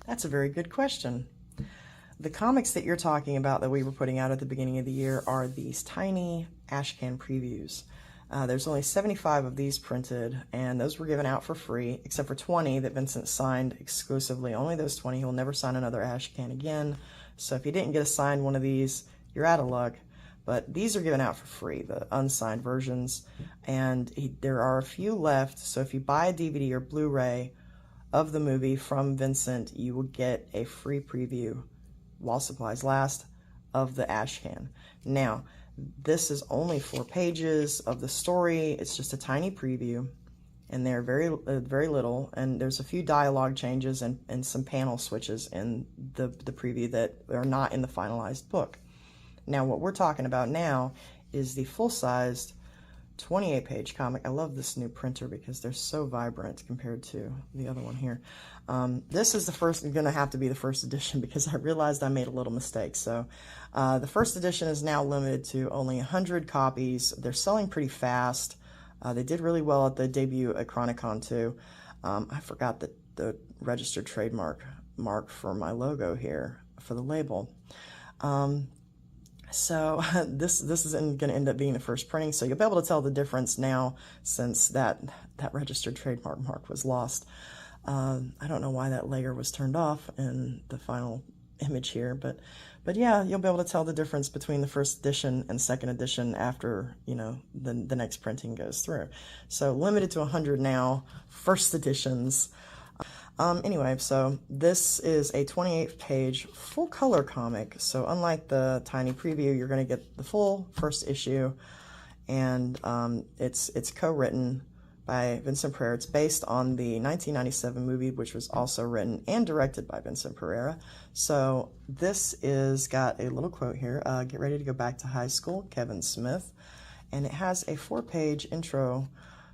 That's a very good question. The comics that you're talking about that we were putting out at the beginning of the year are these tiny ashcan previews. There's only 75 of these printed, and those were given out for free, except for 20 that Vincent signed exclusively. Only those 20. He'll never sign another ashcan again. So if you didn't get a signed one of these, you're out of luck. But these are given out for free, the unsigned versions, and there are a few left. So if you buy a DVD or Blu-ray of the movie from Vincent, you will get a free preview while supplies last of the ashcan. Now, this is only 4 pages of the story. It's just a tiny preview, and they're very little, and there's a few dialogue changes and some panel switches in the preview that are not in the finalized book. Now, what we're talking about now is the full-sized 28-page comic. I love this new printer because they're so vibrant compared to the other one here. This is going to have to be the first edition because I realized I made a little mistake. So the first edition is now limited to only 100 copies. They're selling pretty fast. They did really well at the debut at Chronicon too. I forgot the registered trademark mark for my logo here for the label. So this isn't going to end up being the first printing, so you'll be able to tell the difference now since that registered trademark mark was lost. I don't know why that layer was turned off in the final image here, but yeah, you'll be able to tell the difference between the first edition and second edition after, you know, the next printing goes through. So limited to 100 now, first editions. Anyway, so this is a 28-page full color comic. So unlike the tiny preview, you're going to get the full first issue, and it's co-written by Vincent Pereira. It's based on the 1997 movie, which was also written and directed by Vincent Pereira. So this is got a little quote here, "Get ready to go back to high school, Kevin Smith." And it has a 4-page intro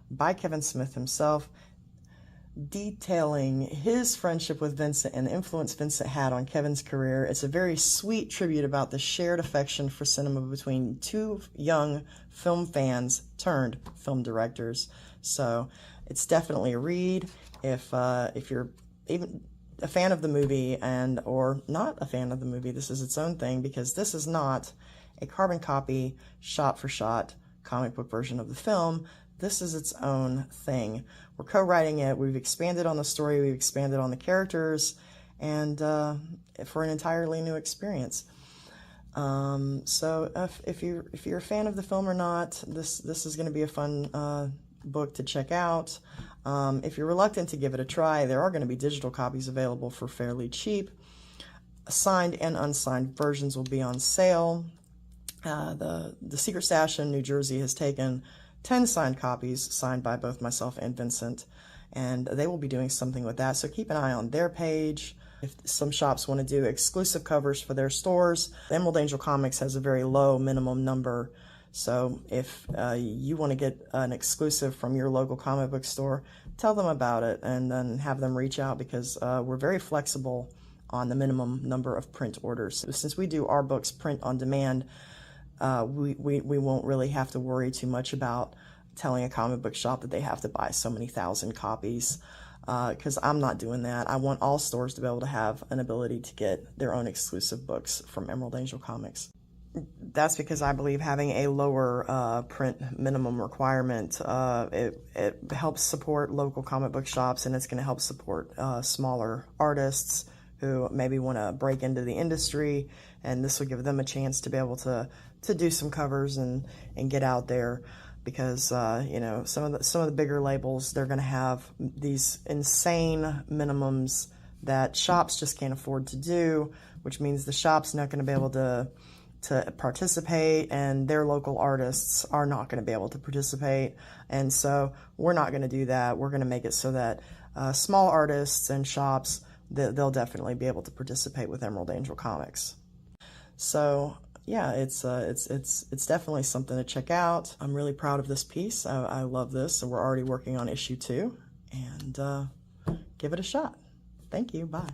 by Kevin Smith himself, detailing his friendship with Vincent and the influence Vincent had on Kevin's career. It's a very sweet tribute about the shared affection for cinema between two young film fans turned film directors. So it's definitely a read if you're even a fan of the movie or not a fan of the movie. This is its own thing because this is not a carbon copy, shot-for-shot comic book version of the film. This is its own thing. We're co-writing it. We've expanded on the story. We've expanded on the characters, and for an entirely new experience. So if you're a fan of the film or not, this is going to be a fun book to check out. If you're reluctant to give it a try, there are going to be digital copies available for fairly cheap. Signed and unsigned versions will be on sale. The Secret Stash in New Jersey has taken 10 signed copies, signed by both myself and Vincent, and they will be doing something with that, so keep an eye on their page. If some shops want to do exclusive covers for their stores, Emerald Angel Comics has a very low minimum number, so if you want to get an exclusive from your local comic book store, tell them about it and then have them reach out, because we're very flexible on the minimum number of print orders. Since we do our books print on demand, we won't really have to worry too much about telling a comic book shop that they have to buy so many thousand copies, because I'm not doing that. I want all stores to be able to have an ability to get their own exclusive books from Emerald Angel Comics. That's because I believe having a lower print minimum requirement, it helps support local comic book shops, and it's going to help support smaller artists who maybe want to break into the industry, and this will give them a chance to be able to do some covers and get out there, because you know, some of the bigger labels, they're going to have these insane minimums that shops just can't afford to do, which means the shop's not going to be able to participate, and their local artists are not going to be able to participate. And so we're not going to do that. We're going to make it so that small artists and shops, they'll definitely be able to participate with Emerald Angel Comics. So yeah, it's definitely something to check out. I'm really proud of this piece. I love this, and we're already working on issue 2, and give it a shot. Thank you. Bye.